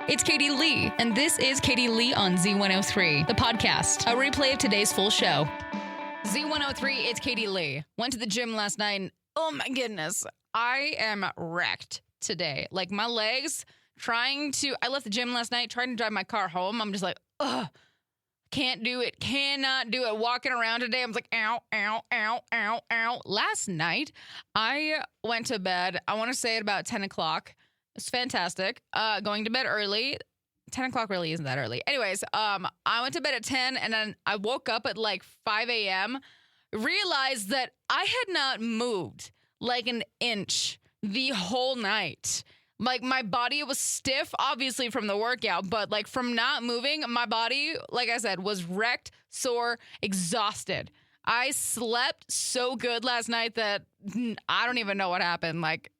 It's Katie Lee, and this is Katie Lee on Z103, the podcast, a replay of today's full show. Z103, it's Katie Lee. Went to the gym last night, and oh my goodness, I am wrecked today. Like my legs, I left the gym last night, trying to drive my car home. I'm just like, ugh, can't do it, cannot do it. Walking around today, I'm like, ow, ow, ow, ow, ow. Last night, I went to bed, I want to say at about 10 o'clock. It's fantastic. Going to bed early. 10 o'clock really isn't that early. Anyways, I went to bed at 10 and then I woke up at like 5 a.m. Realized that I had not moved like an inch the whole night. Like my body was stiff, obviously from the workout, but like from not moving, my body, like I said, was wrecked, sore, exhausted. I slept so good last night that I don't even know what happened. Like,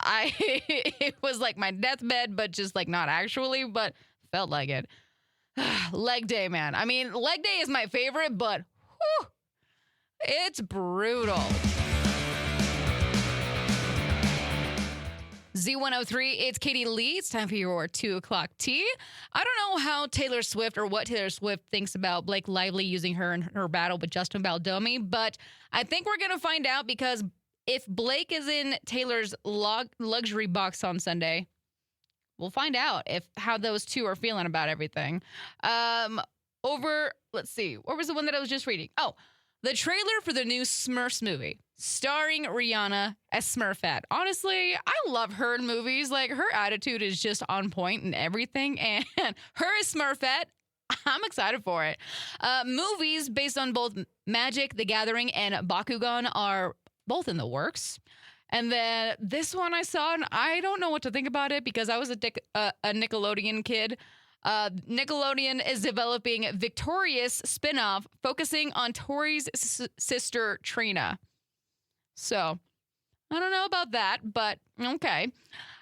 it was like my deathbed, but just like not actually, but felt like it. Leg day, man. I mean, leg day is my favorite, but whew, it's brutal. Z103, it's Katie Lee. It's time for your 2 o'clock tea. I don't know how Taylor Swift or what Taylor Swift thinks about Blake Lively using her in her battle with Justin Baldoni, but I think we're going to find out because if Blake is in Taylor's luxury box on Sunday, we'll find out how those two are feeling about everything. Let's see, what was the one that I was just reading? Oh, the trailer for the new Smurfs movie, starring Rihanna as Smurfette. Honestly, I love her in movies. Like, her attitude is just on point and everything. And her as Smurfette, I'm excited for it. Movies based on both Magic, The Gathering, and Bakugan are both in the works. And then this one I saw, and I don't know what to think about it because I was a Nickelodeon kid. Nickelodeon is developing Victorious spinoff focusing on Tori's sister, Trina. So, I don't know about that, but okay.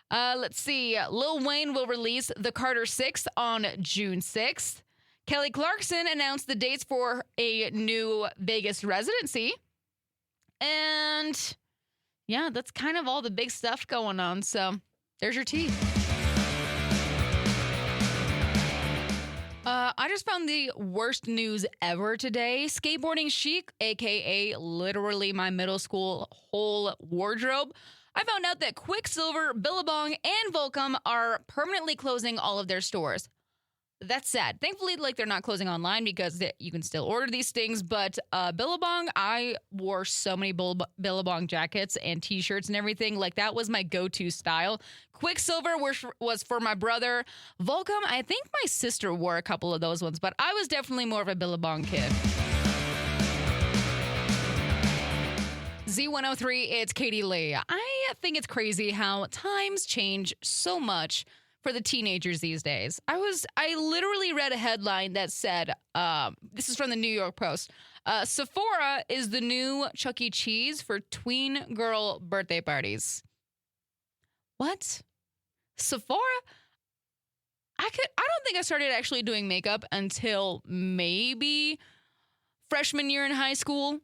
Let's see. Lil Wayne will release The Carter 6 on June 6th. Kelly Clarkson announced the dates for a new Vegas residency. And yeah, that's kind of all the big stuff going on. So there's your tea. I just found the worst news ever today. Skateboarding chic, aka literally my middle school whole wardrobe. I found out that Quiksilver, Billabong, and Volcom are permanently closing all of their stores. That's sad. Thankfully, like, they're not closing online because you can still order these things. But Billabong, I wore so many Billabong jackets and T-shirts and everything. Like, that was my go-to style. Quicksilver was for my brother. Volcom, I think my sister wore a couple of those ones. But I was definitely more of a Billabong kid. Z103, it's Katie Lee. I think it's crazy how times change so much for the teenagers these days. I literally read a headline that said, this is from the New York Post, Sephora is the new Chuck E. Cheese for tween girl birthday parties. What? Sephora? I don't think I started actually doing makeup until maybe freshman year in high school.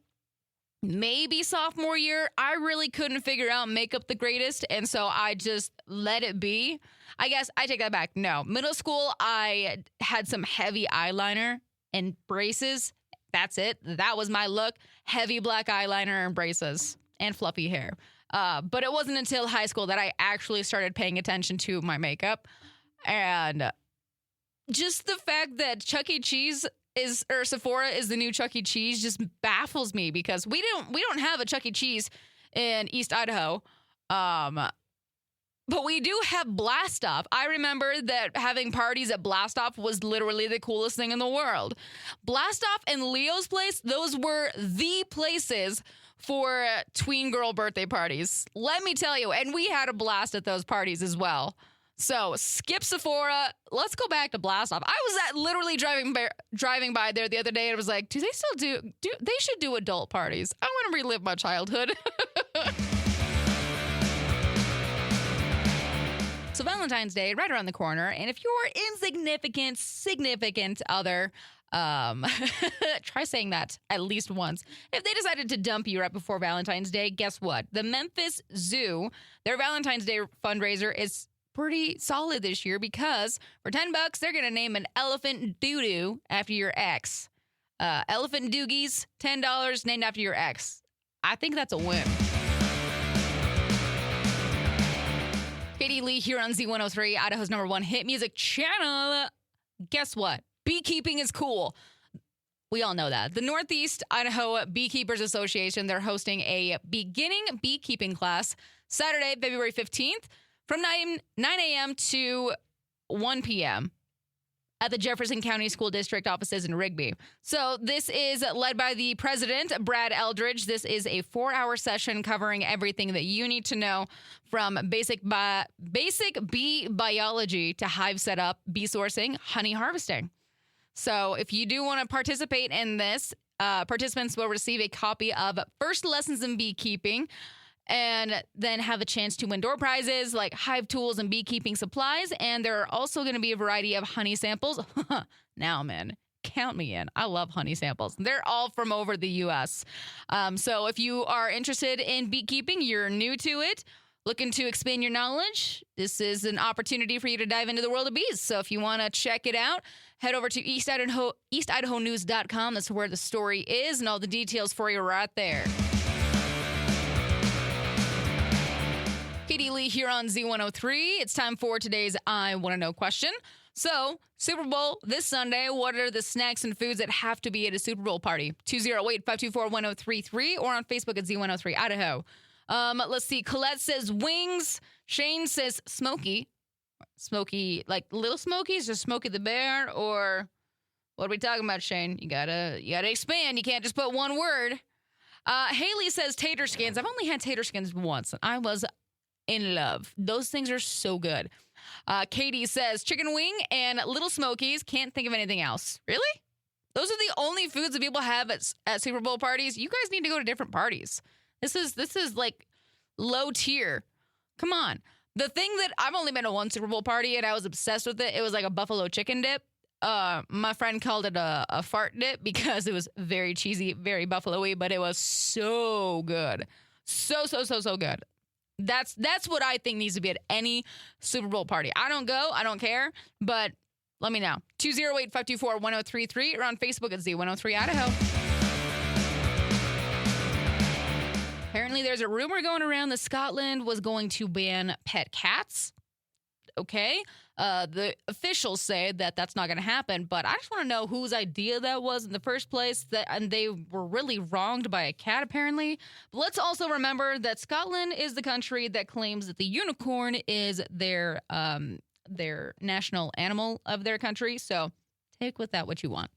Maybe sophomore year. I really couldn't figure out makeup the greatest, and so I just let it be. I guess I take that back. No. Middle school, I had some heavy eyeliner and braces. That's it. That was my look. Heavy black eyeliner and braces and fluffy hair. But it wasn't until high school that I actually started paying attention to my makeup. And just the fact that Chuck E. Cheese Sephora is the new Chuck E. Cheese just baffles me because we don't have a Chuck E. Cheese in East Idaho. But we do have Blast Off. I remember that having parties at Blast Off was literally the coolest thing in the world. Blast Off and Leo's Place, those were the places for tween girl birthday parties. Let me tell you, and we had a blast at those parties as well. So skip Sephora. Let's go back to Blast Off. I was literally driving by there the other day and I was like, do they still they should do adult parties. I want to relive my childhood. So Valentine's Day, right around the corner. And if your significant other, try saying that at least once. If they decided to dump you right before Valentine's Day, guess what? The Memphis Zoo, their Valentine's Day fundraiser is pretty solid this year because for $10, they're going to name an elephant doo-doo after your ex. Elephant doogies, $10 named after your ex. I think that's a win. Katie Lee here on Z103, Idaho's #1 hit music channel. Guess what? Beekeeping is cool. We all know that. The Northeast Idaho Beekeepers Association, they're hosting a beginning beekeeping class Saturday, February 15th from 9 a.m. to 1 p.m. at the Jefferson County School District offices in Rigby. So this is led by the president, Brad Eldridge. This is a 4-hour session covering everything that you need to know from basic bee biology to hive setup, bee sourcing, honey harvesting. So if you do want to participate in this, participants will receive a copy of First Lessons in Beekeeping and then have a chance to win door prizes like hive tools and beekeeping supplies. And there are also going to be a variety of honey samples. Now, man, count me in. I love honey samples. They're all from over the U.S. So if you are interested in beekeeping, you're new to it, looking to expand your knowledge, this is an opportunity for you to dive into the world of bees. So if you want to check it out, head over to eastidahonews.com. That's where the story is, and all the details for you right there. Katie Lee here on Z103. It's time for today's I Want to Know question. So, Super Bowl this Sunday. What are the snacks and foods that have to be at a Super Bowl party? 208-524-1033 or on Facebook at Z103 Idaho. Let's see. Colette says wings. Shane says smoky. Smoky, like Little Smokies or Smokey the Bear, or what are we talking about, Shane? You gotta expand. You can't just put one word. Haley says tater skins. I've only had tater skins once, and I was in love. Those things are so good. Katie says chicken wing and Little Smokies. Can't think of anything else. Really? Those are the only foods that people have at Super Bowl parties. You guys need to go to different parties. This is like low tier. Come on. The thing that I've only been to one Super Bowl party and I was obsessed with it. It was like a buffalo chicken dip. My friend called it a fart dip because it was very cheesy, very buffalo-y, but it was so good. So good. That's what I think needs to be at any Super Bowl party. I don't go. I don't care. But let me know. 208-524-1033 or on Facebook at Z103 Idaho. Apparently, there's a rumor going around that Scotland was going to ban pet cats. Okay. The officials say that that's not going to happen, but I just want to know whose idea that was in the first place, and they were really wronged by a cat, apparently. But let's also remember that Scotland is the country that claims that the unicorn is their national animal of their country, so take with that what you want.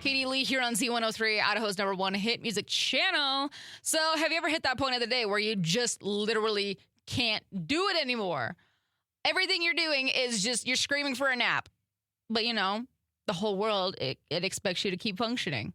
Katie Lee here on Z103, Idaho's #1 hit music channel. So have you ever hit that point of the day where you just literally can't do it anymore? Everything you're doing is just, you're screaming for a nap. But, you know, the whole world, it expects you to keep functioning.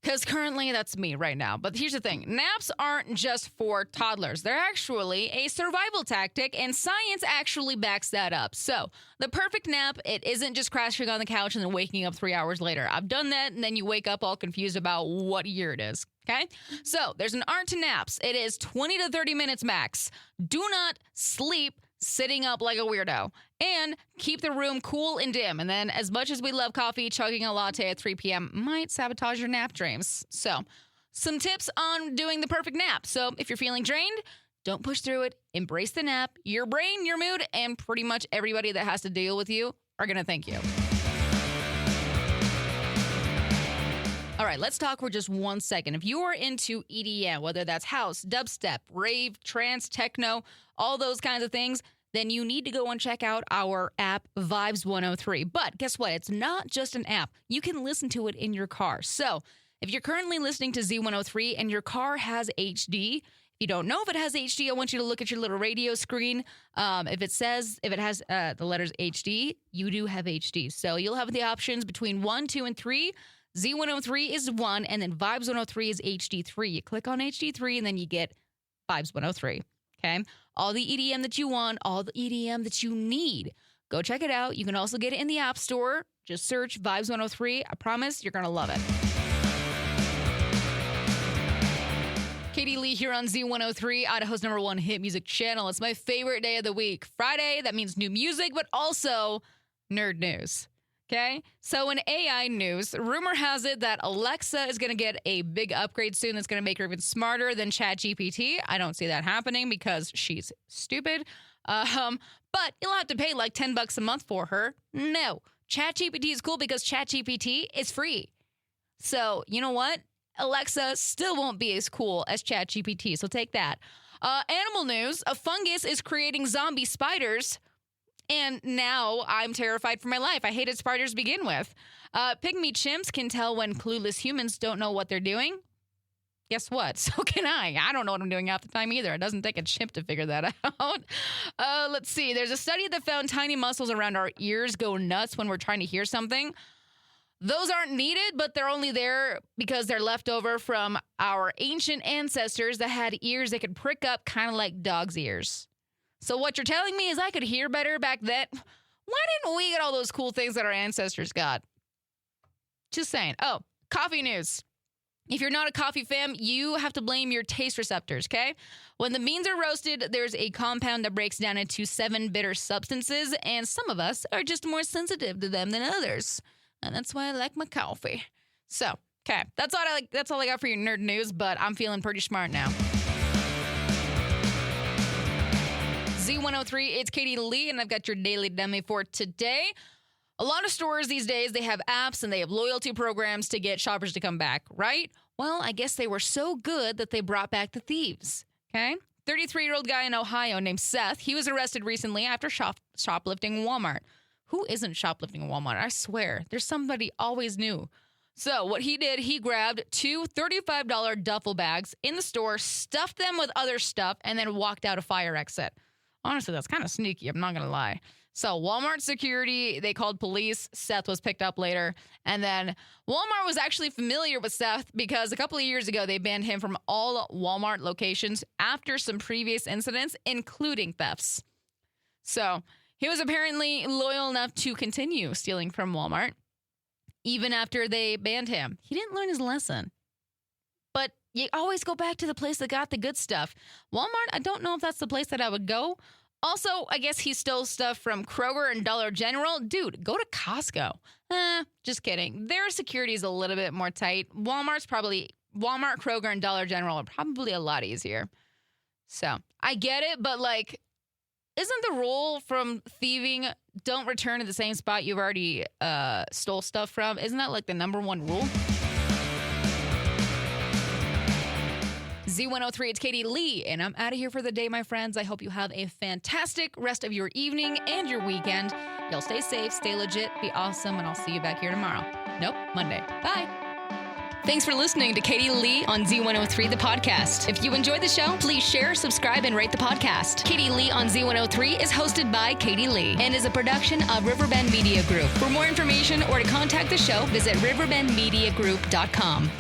Because currently that's me right now. But here's the thing. Naps aren't just for toddlers. They're actually a survival tactic, and science actually backs that up. So the perfect nap, it isn't just crashing on the couch and then waking up 3 hours later. I've done that, and then you wake up all confused about what year it is. Okay? So there's an art to naps. It is 20 to 30 minutes max. Do not sleep sitting up like a weirdo, and keep the room cool and dim. And then, as much as we love coffee, chugging a latte at 3 p.m. might sabotage your nap dreams. So, some tips on doing the perfect nap. So, if you're feeling drained, don't push through it. Embrace the nap. Your brain, your mood, and pretty much everybody that has to deal with you are going to thank you. All right, let's talk for just 1 second. If you are into EDM, whether that's house, dubstep, rave, trance, techno, all those kinds of things, then you need to go and check out our app, Vibes 103. But guess what? It's not just an app. You can listen to it in your car. So if you're currently listening to Z103 and your car has HD, if you don't know if it has HD, I want you to look at your little radio screen. If it has the letters HD, you do have HD. So you'll have the options between 1, 2, and 3. Z103 is 1, and then Vibes 103 is HD3. You click on HD3, and then you get Vibes 103. Okay? All the EDM that you want, all the EDM that you need. Go check it out. You can also get it in the App Store. Just search Vibes 103. I promise you're going to love it. Katie Lee here on Z103, Idaho's #1 hit music channel. It's my favorite day of the week. Friday, that means new music, but also nerd news. Okay? So in AI news, rumor has it that Alexa is going to get a big upgrade soon that's going to make her even smarter than ChatGPT. I don't see that happening because she's stupid. But you'll have to pay like $10 a month for her. No. ChatGPT is cool because ChatGPT is free. So, you know what? Alexa still won't be as cool as ChatGPT, so take that. Animal news, a fungus is creating zombie spiders, and now I'm terrified for my life. I hated spiders to begin with. Pygmy chimps can tell when clueless humans don't know what they're doing. Guess what? So can I. I don't know what I'm doing half the time either. It doesn't take a chimp to figure that out. Let's see. There's a study that found tiny muscles around our ears go nuts when we're trying to hear something. Those aren't needed, but they're only there because they're left over from our ancient ancestors that had ears that could prick up kind of like dog's ears. So what you're telling me is I could hear better back then? Why didn't we get all those cool things that our ancestors got? Just saying. Oh, coffee news. If you're not a coffee fan, you have to blame your taste receptors, okay? When the beans are roasted, there's a compound that breaks down into 7 bitter substances, and some of us are just more sensitive to them than others. And that's why I like my coffee. So, okay, that's all I got for your nerd news, but I'm feeling pretty smart now. Z103, it's Katie Lee, and I've got your daily dummy for today. A lot of stores these days, they have apps and they have loyalty programs to get shoppers to come back, right? Well, I guess they were so good that they brought back the thieves, okay? 33-year-old guy in Ohio named Seth, he was arrested recently after shoplifting Walmart. Who isn't shoplifting Walmart? I swear, there's somebody always new. So what he did, he grabbed 2 $35 duffel bags in the store, stuffed them with other stuff, and then walked out a fire exit. Honestly, that's kind of sneaky, I'm not going to lie. So Walmart security, they called police. Seth was picked up later. And then Walmart was actually familiar with Seth because a couple of years ago, they banned him from all Walmart locations after some previous incidents, including thefts. So he was apparently loyal enough to continue stealing from Walmart, even after they banned him. He didn't learn his lesson. But you always go back to the place that got the good stuff. Walmart, I don't know if that's the place that I would go. Also, I guess he stole stuff from Kroger and Dollar General. Dude, go to Costco. Just kidding. Their security is a little bit more tight. Walmart, Kroger, and Dollar General are probably a lot easier. So, I get it, but like, isn't the rule from thieving, don't return to the same spot you've already stole stuff from? Isn't that like the #1 rule? Z103, it's Katie Lee, and I'm out of here for the day, my friends. I hope you have a fantastic rest of your evening and your weekend. Y'all stay safe, stay legit, be awesome, and I'll see you back here tomorrow. Nope, Monday. Bye. Thanks for listening to Katie Lee on Z103, the podcast. If you enjoyed the show, please share, subscribe, and rate the podcast. Katie Lee on Z103 is hosted by Katie Lee and is a production of Riverbend Media Group. For more information or to contact the show, visit riverbendmediagroup.com.